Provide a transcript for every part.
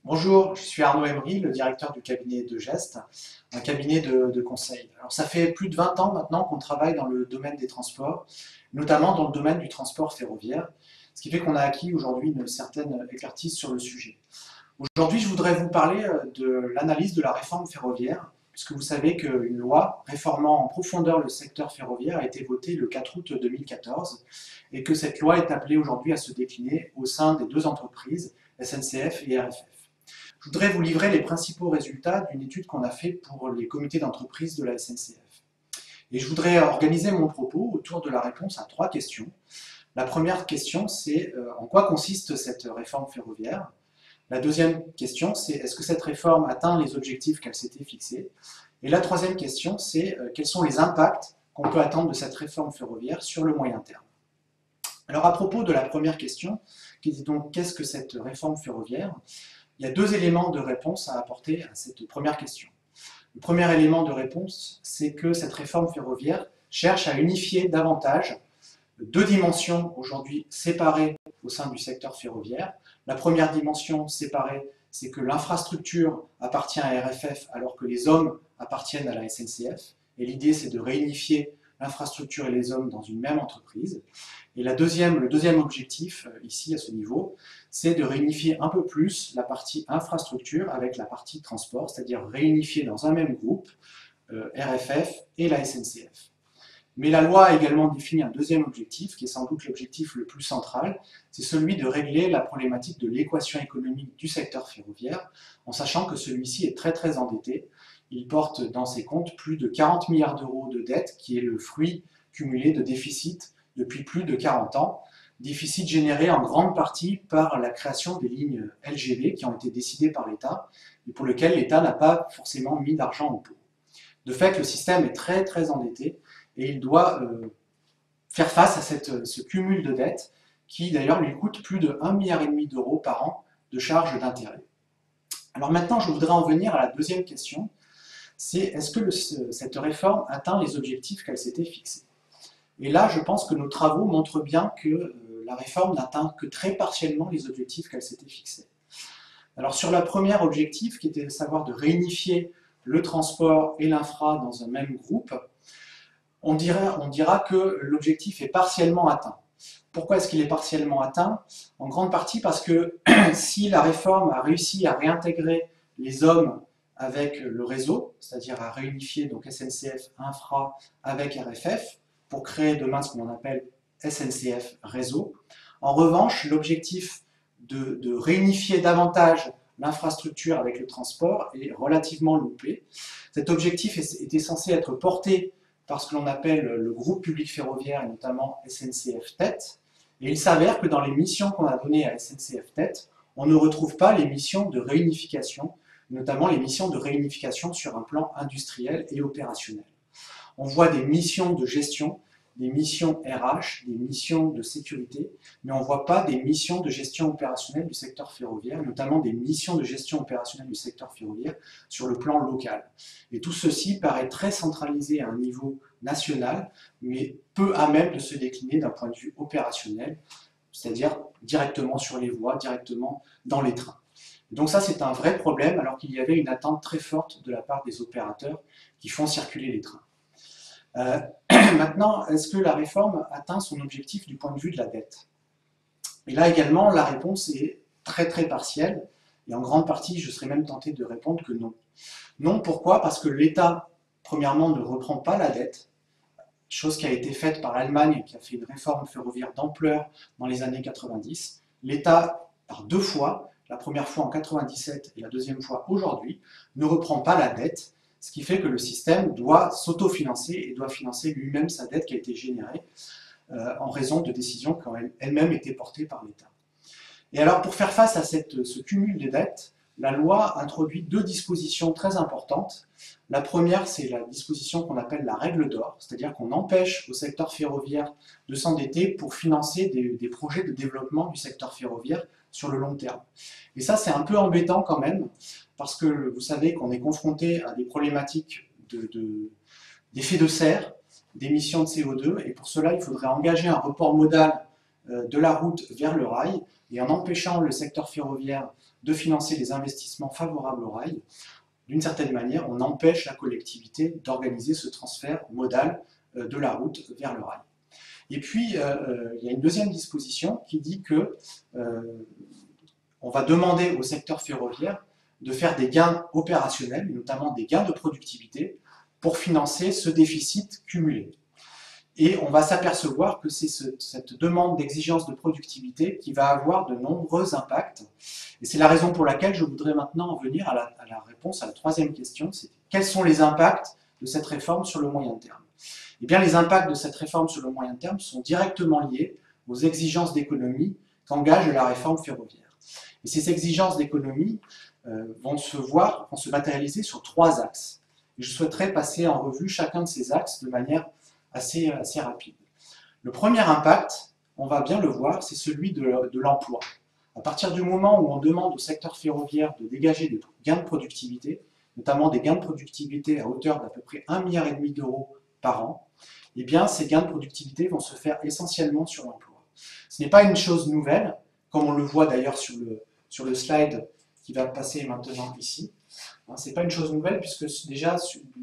Bonjour, je suis Arnaud Emery, le directeur du cabinet de Geste, un cabinet de conseil. Alors, ça fait plus de 20 ans maintenant qu'on travaille dans le domaine des transports, notamment dans le domaine du transport ferroviaire, ce qui fait qu'on a acquis aujourd'hui une certaine expertise sur le sujet. Aujourd'hui, je voudrais vous parler de l'analyse de la réforme ferroviaire, puisque vous savez qu'une loi réformant en profondeur le secteur ferroviaire a été votée le 4 août 2014 et que cette loi est appelée aujourd'hui à se décliner au sein des deux entreprises, SNCF et RFF. Je voudrais vous livrer les principaux résultats d'une étude qu'on a faite pour les comités d'entreprise de la SNCF. Et je voudrais organiser mon propos autour de la réponse à trois questions. La première question, c'est en quoi consiste cette réforme ferroviaire? La deuxième question, c'est est-ce que cette réforme atteint les objectifs qu'elle s'était fixés? Et la troisième question, c'est quels sont les impacts qu'on peut attendre de cette réforme ferroviaire sur le moyen terme? Alors à propos de la première question, qui est donc qu'est-ce que cette réforme ferroviaire? Il y a deux éléments de réponse à apporter à cette première question. Le premier élément de réponse, c'est que cette réforme ferroviaire cherche à unifier davantage deux dimensions aujourd'hui séparées au sein du secteur ferroviaire. La première dimension séparée, c'est que l'infrastructure appartient à RFF alors que les hommes appartiennent à la SNCF. Et l'idée, c'est de réunifier l'infrastructure et les hommes dans une même entreprise. Et le deuxième objectif, ici, à ce niveau, c'est de réunifier un peu plus la partie infrastructure avec la partie transport, c'est-à-dire réunifier dans un même groupe RFF et la SNCF. Mais la loi a également défini un deuxième objectif, qui est sans doute l'objectif le plus central, c'est celui de régler la problématique de l'équation économique du secteur ferroviaire, en sachant que celui-ci est très très endetté. Il porte dans ses comptes plus de 40 milliards d'euros de dette, qui est le fruit cumulé de déficits depuis plus de 40 ans, déficit généré en grande partie par la création des lignes LGV qui ont été décidées par l'État et pour lesquelles l'État n'a pas forcément mis d'argent au pot. De fait, le système est très très endetté et il doit faire face à ce cumul de dettes qui d'ailleurs lui coûte plus de 1,5 milliard d'euros par an de charges d'intérêt. Alors maintenant, je voudrais en venir à la deuxième question, c'est est-ce que cette réforme atteint les objectifs qu'elle s'était fixés? Et là, je pense que nos travaux montrent bien que la réforme n'atteint que très partiellement les objectifs qu'elle s'était fixés. Alors sur le premier objectif, qui était de savoir de réunifier le transport et l'infra dans un même groupe, on dira que l'objectif est partiellement atteint. Pourquoi est-ce qu'il est partiellement atteint? En grande partie parce que si la réforme a réussi à réintégrer les hommes avec le réseau, c'est-à-dire à réunifier donc SNCF Infra avec RFF, pour créer demain ce qu'on appelle SNCF Réseau. En revanche, l'objectif de réunifier davantage l'infrastructure avec le transport est relativement loupé. Cet objectif était censé être porté par ce que l'on appelle le groupe public ferroviaire et notamment SNCF Tête. Et il s'avère que dans les missions qu'on a données à SNCF Tête, on ne retrouve pas les missions de réunification, notamment les missions de réunification sur un plan industriel et opérationnel. On voit des missions de gestion, des missions RH, des missions de sécurité, mais on ne voit pas des missions de gestion opérationnelle du secteur ferroviaire, notamment des missions de gestion opérationnelle du secteur ferroviaire sur le plan local. Et tout ceci paraît très centralisé à un niveau national, mais peu à même de se décliner d'un point de vue opérationnel, c'est-à-dire directement sur les voies, directement dans les trains. Donc ça, c'est un vrai problème, alors qu'il y avait une attente très forte de la part des opérateurs qui font circuler les trains. Maintenant, est-ce que la réforme atteint son objectif du point de vue de la dette? Et là également, la réponse est très très partielle, et en grande partie, je serais même tenté de répondre que non. Non, pourquoi? Parce que l'État, premièrement, ne reprend pas la dette, chose qui a été faite par l'Allemagne, qui a fait une réforme ferroviaire d'ampleur dans les années 90. L'État, par deux fois, la première fois en 97 et la deuxième fois aujourd'hui, ne reprend pas la dette, ce qui fait que le système doit s'autofinancer et doit financer lui-même sa dette qui a été générée en raison de décisions qui ont elles-mêmes été portées par l'État. Et alors, pour faire face à ce cumul de dettes, la loi introduit deux dispositions très importantes. La première, c'est la disposition qu'on appelle la règle d'or, c'est-à-dire qu'on empêche au secteur ferroviaire de s'endetter pour financer des projets de développement du secteur ferroviaire sur le long terme. Et ça, c'est un peu embêtant quand même, parce que vous savez qu'on est confronté à des problématiques d'effet de serre, d'émissions de CO2, et pour cela, il faudrait engager un report modal de la route vers le rail. et en empêchant le secteur ferroviaire de financer les investissements favorables au rail, d'une certaine manière, on empêche la collectivité d'organiser ce transfert modal de la route vers le rail. Et puis, il y a une deuxième disposition qui dit que on va demander au secteur ferroviaire de faire des gains opérationnels, notamment des gains de productivité, pour financer ce déficit cumulé. Et on va s'apercevoir que c'est cette demande d'exigence de productivité qui va avoir de nombreux impacts. Et c'est la raison pour laquelle je voudrais maintenant en venir à la réponse à la troisième question, c'est quels sont les impacts de cette réforme sur le moyen terme? Eh bien, les impacts de cette réforme sur le moyen terme sont directement liés aux exigences d'économie qu'engage la réforme ferroviaire. Et ces exigences d'économie vont se matérialiser sur 3 axes. Et je souhaiterais passer en revue chacun de ces axes de manière assez rapide. Le premier impact, on va bien le voir, c'est celui de l'emploi. À partir du moment où on demande au secteur ferroviaire de dégager des gains de productivité, notamment des gains de productivité à hauteur d'à peu près 1,5 milliard d'euros par an, eh bien ces gains de productivité vont se faire essentiellement sur l'emploi. Ce n'est pas une chose nouvelle, comme on le voit d'ailleurs sur le slide qui va passer maintenant ici. Ce n'est pas une chose nouvelle puisque déjà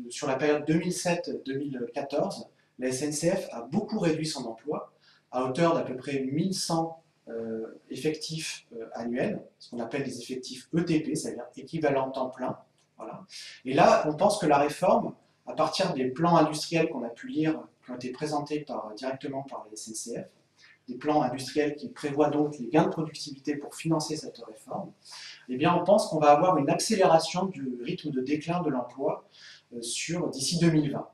sur la période 2007-2014, la SNCF a beaucoup réduit son emploi à hauteur d'à peu près 1100 effectifs annuels, ce qu'on appelle des effectifs ETP, c'est-à-dire équivalent temps plein. Voilà. Et là, on pense que la réforme, à partir des plans industriels qu'on a pu lire, qui ont été présentés directement par la SNCF, des plans industriels qui prévoient donc les gains de productivité pour financer cette réforme, eh bien on pense qu'on va avoir une accélération du rythme de déclin de l'emploi d'ici 2020.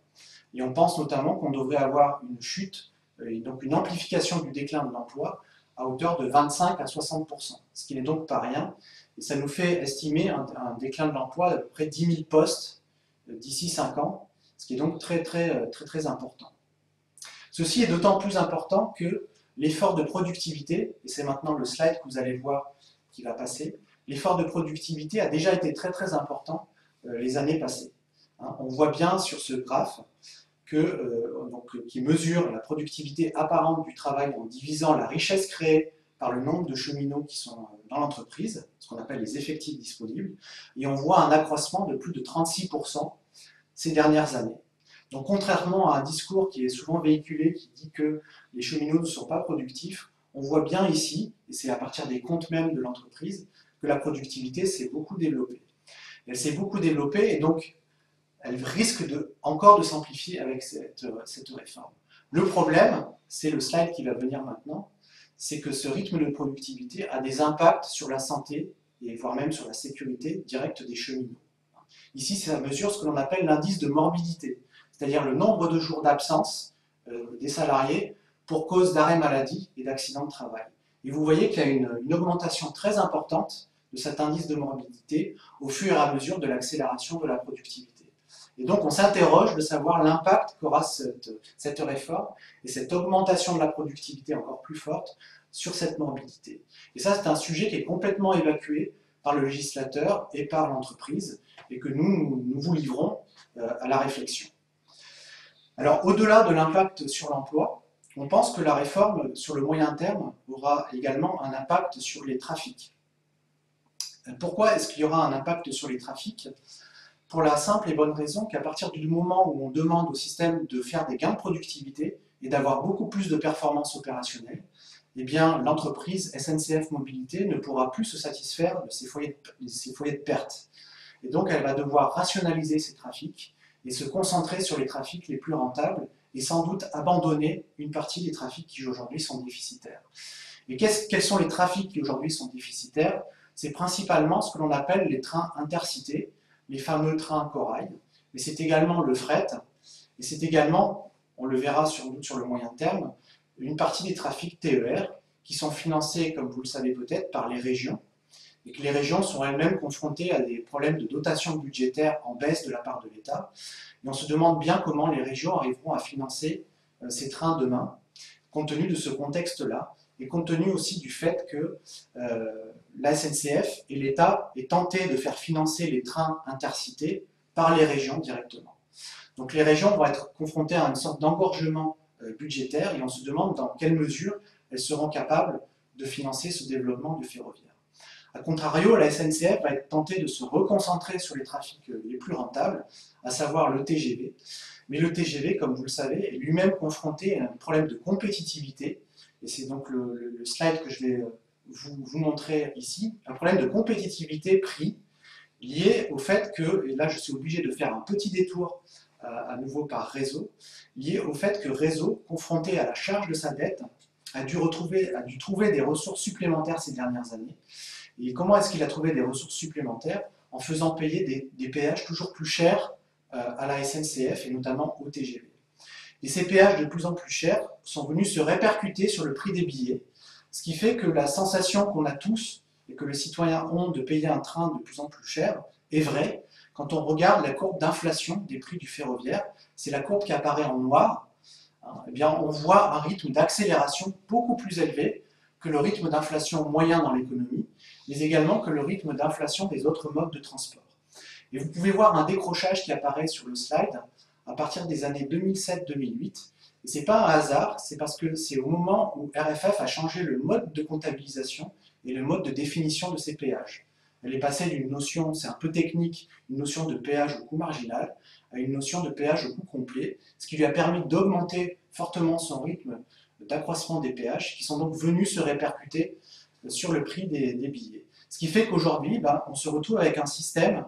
Et on pense notamment qu'on devrait avoir une chute, donc une amplification du déclin de l'emploi à hauteur de 25 à 60%, ce qui n'est donc pas rien. Et ça nous fait estimer un déclin de l'emploi d'à peu près 10 000 postes d'ici 5 ans, ce qui est donc très important. Ceci est d'autant plus important que l'effort de productivité, et c'est maintenant le slide que vous allez voir qui va passer, l'effort de productivité a déjà été très important les années passées. On voit bien sur ce graphe qui mesure la productivité apparente du travail en divisant la richesse créée par le nombre de cheminots qui sont dans l'entreprise, ce qu'on appelle les effectifs disponibles, et on voit un accroissement de plus de 36% ces dernières années. Donc contrairement à un discours qui est souvent véhiculé qui dit que les cheminots ne sont pas productifs, on voit bien ici, et c'est à partir des comptes même de l'entreprise, que la productivité s'est beaucoup développée. Elle s'est beaucoup développée et donc elle risque encore de s'amplifier avec cette réforme. Le problème, c'est le slide qui va venir maintenant, c'est que ce rythme de productivité a des impacts sur la santé et voire même sur la sécurité directe des cheminots. Ici, ça mesure ce que l'on appelle l'indice de morbidité, c'est-à-dire le nombre de jours d'absence des salariés pour cause d'arrêt maladie et d'accident de travail. Et vous voyez qu'il y a une augmentation très importante de cet indice de morbidité au fur et à mesure de l'accélération de la productivité. Et donc on s'interroge de savoir l'impact qu'aura cette réforme et cette augmentation de la productivité encore plus forte sur cette morbidité. Et ça, c'est un sujet qui est complètement évacué par le législateur et par l'entreprise et que nous vous livrons à la réflexion. Alors, au-delà de l'impact sur l'emploi, on pense que la réforme, sur le moyen terme, aura également un impact sur les trafics. Pourquoi est-ce qu'il y aura un impact sur les trafics? Pour la simple et bonne raison qu'à partir du moment où on demande au système de faire des gains de productivité et d'avoir beaucoup plus de performances opérationnelles, eh bien l'entreprise SNCF Mobilité ne pourra plus se satisfaire de ses foyers de perte. Et donc elle va devoir rationaliser ses trafics et se concentrer sur les trafics les plus rentables et sans doute abandonner une partie des trafics qui aujourd'hui sont déficitaires. Et quels sont les trafics qui aujourd'hui sont déficitaires? C'est principalement ce que l'on appelle les trains intercités, les fameux trains corail, mais c'est également le fret, et c'est également, on le verra sur le moyen terme, une partie des trafics TER qui sont financés, comme vous le savez peut-être, par les régions, et que les régions sont elles-mêmes confrontées à des problèmes de dotation budgétaire en baisse de la part de l'État. Et on se demande bien comment les régions arriveront à financer ces trains demain, compte tenu de ce contexte-là, et compte tenu aussi du fait que la SNCF et l'État aient tenté de faire financer les trains intercités par les régions directement. Donc les régions vont être confrontées à une sorte d'engorgement budgétaire et on se demande dans quelle mesure elles seront capables de financer ce développement du ferroviaire. A contrario, la SNCF va être tentée de se reconcentrer sur les trafics les plus rentables, à savoir le TGV. Mais le TGV, comme vous le savez, est lui-même confronté à un problème de compétitivité, et c'est donc le slide que je vais vous montrer ici, un problème de compétitivité prix lié au fait que, et là je suis obligé de faire un petit détour à nouveau par Réseau, lié au fait que Réseau, confronté à la charge de sa dette, a dû trouver des ressources supplémentaires ces dernières années. Et comment est-ce qu'il a trouvé des ressources supplémentaires? En faisant payer des péages toujours plus chers à la SNCF et notamment au TGV. Et ces péages de plus en plus chers sont venus se répercuter sur le prix des billets, ce qui fait que la sensation qu'on a tous et que les citoyens ont de payer un train de plus en plus cher est vraie. Quand on regarde la courbe d'inflation des prix du ferroviaire, c'est la courbe qui apparaît en noir, eh bien on voit un rythme d'accélération beaucoup plus élevé que le rythme d'inflation moyen dans l'économie, mais également que le rythme d'inflation des autres modes de transport. Et vous pouvez voir un décrochage qui apparaît sur le slide à partir des années 2007-2008. Et ce n'est pas un hasard, c'est parce que c'est au moment où RFF a changé le mode de comptabilisation et le mode de définition de ces péages. Elle est passée d'une notion, c'est un peu technique, une notion de péage au coût marginal, à une notion de péage au coût complet, ce qui lui a permis d'augmenter fortement son rythme d'accroissement des péages, qui sont donc venus se répercuter sur le prix des billets. Ce qui fait qu'aujourd'hui, on se retrouve avec un système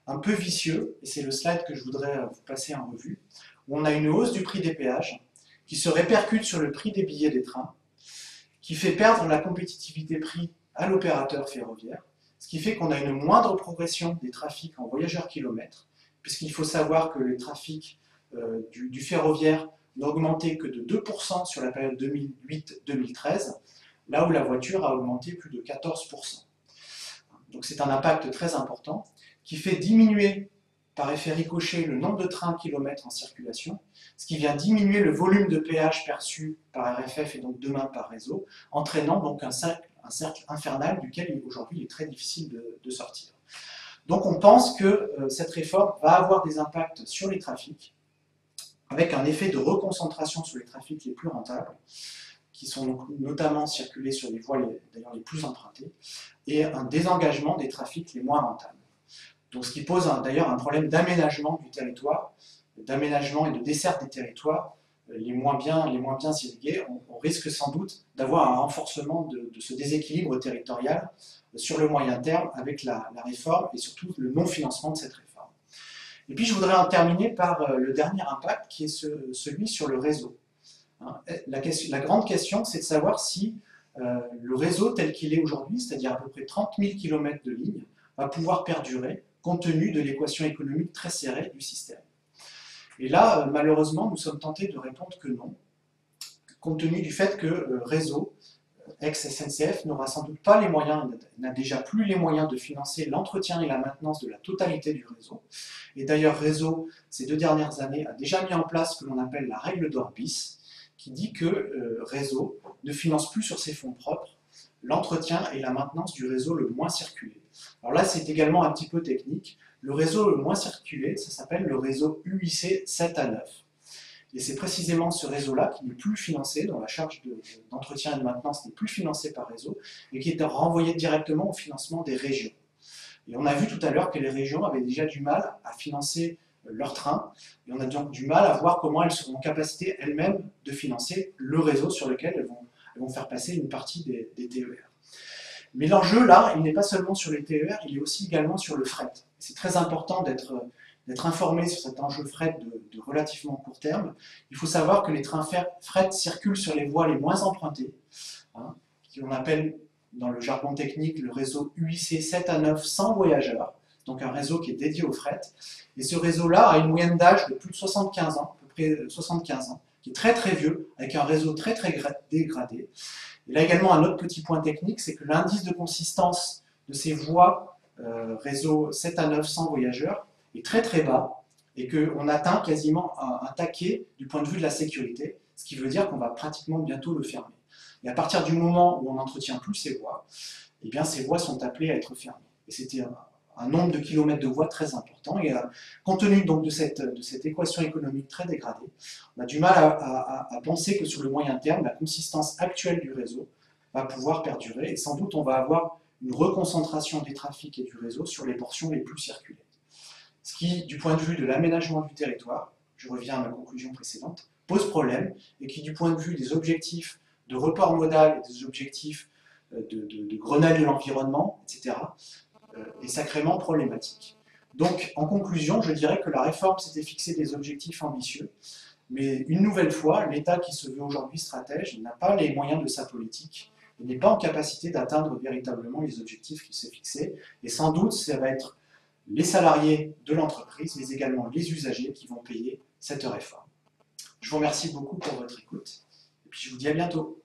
un peu vicieux, et c'est le slide que je voudrais vous passer en revue, où on a une hausse du prix des péages qui se répercute sur le prix des billets des trains, qui fait perdre la compétitivité prix à l'opérateur ferroviaire, ce qui fait qu'on a une moindre progression des trafics en voyageurs kilomètres, puisqu'il faut savoir que les trafics du ferroviaire n'ont augmenté que de 2% sur la période 2008-2013, là où la voiture a augmenté plus de 14%. Donc c'est un impact très important qui fait diminuer par effet ricochet le nombre de trains kilomètres en circulation, ce qui vient diminuer le volume de péage perçu par RFF et donc demain par Réseau, entraînant donc un cercle infernal duquel aujourd'hui il est très difficile de sortir. Donc on pense que cette réforme va avoir des impacts sur les trafics, avec un effet de reconcentration sur les trafics les plus rentables, qui sont donc notamment circulés sur les voies d'ailleurs les plus empruntées, et un désengagement des trafics les moins rentables. Donc ce qui pose d'ailleurs un problème d'aménagement du territoire, d'aménagement et de desserte des territoires les moins bien irrigués. On risque sans doute d'avoir un renforcement de ce déséquilibre territorial sur le moyen terme avec la réforme et surtout le non-financement de cette réforme. Et puis je voudrais en terminer par le dernier impact qui est celui sur le réseau. La grande question, c'est de savoir si le réseau tel qu'il est aujourd'hui, c'est-à-dire à peu près 30 000 km de lignes, va pouvoir perdurer compte tenu de l'équation économique très serrée du système. Et là, malheureusement, nous sommes tentés de répondre que non, compte tenu du fait que Réseau, ex-SNCF, n'aura sans doute pas les moyens, n'a déjà plus les moyens de financer l'entretien et la maintenance de la totalité du réseau. Et d'ailleurs, Réseau, ces 2 dernières années, a déjà mis en place ce que l'on appelle la règle d'Orbis, qui dit que Réseau ne finance plus sur ses fonds propres l'entretien et la maintenance du réseau le moins circulé. Alors là, c'est également un petit peu technique. Le réseau le moins circulé, ça s'appelle le réseau UIC 7 à 9. Et c'est précisément ce réseau-là qui n'est plus financé, dont la charge d'entretien et de maintenance n'est plus financée par Réseau, et qui est renvoyé directement au financement des régions. Et on a vu tout à l'heure que les régions avaient déjà du mal à financer leurs trains, et on a donc du mal à voir comment elles seront en capacité elles-mêmes de financer le réseau sur lequel elles vont faire passer une partie des TER. Mais l'enjeu là, il n'est pas seulement sur les TER, il est aussi également sur le fret. C'est très important d'être informé sur cet enjeu fret de relativement court terme. Il faut savoir que les trains fret circulent sur les voies les moins empruntées, qu'on appelle dans le jargon technique le réseau UIC 7 à 9 sans voyageurs, donc un réseau qui est dédié au fret. Et ce réseau-là a une moyenne d'âge de plus de 75 ans, à peu près 75 ans, qui est très très vieux, avec un réseau très très dégradé. Et là également un autre petit point technique, c'est que l'indice de consistance de ces voies réseau 7 à 9 sans voyageurs est très très bas, et qu'on atteint quasiment un taquet du point de vue de la sécurité, ce qui veut dire qu'on va pratiquement bientôt le fermer. Et à partir du moment où on n'entretient plus ces voies, eh bien ces voies sont appelées à être fermées. Et c'était un nombre de kilomètres de voies très important, et compte tenu donc de cette équation économique très dégradée, on a du mal à penser que sur le moyen terme, la consistance actuelle du réseau va pouvoir perdurer et sans doute on va avoir une reconcentration des trafics et du réseau sur les portions les plus circulées. Ce qui, du point de vue de l'aménagement du territoire, je reviens à ma conclusion précédente, pose problème et qui, du point de vue des objectifs de report modal et des objectifs de Grenelle de l'environnement, etc., est sacrément problématique. Donc, en conclusion, je dirais que la réforme s'était fixé des objectifs ambitieux, mais une nouvelle fois, l'État qui se veut aujourd'hui stratège n'a pas les moyens de sa politique, il n'est pas en capacité d'atteindre véritablement les objectifs qu'il s'est fixés, et sans doute ça va être les salariés de l'entreprise, mais également les usagers qui vont payer cette réforme. Je vous remercie beaucoup pour votre écoute, et puis je vous dis à bientôt.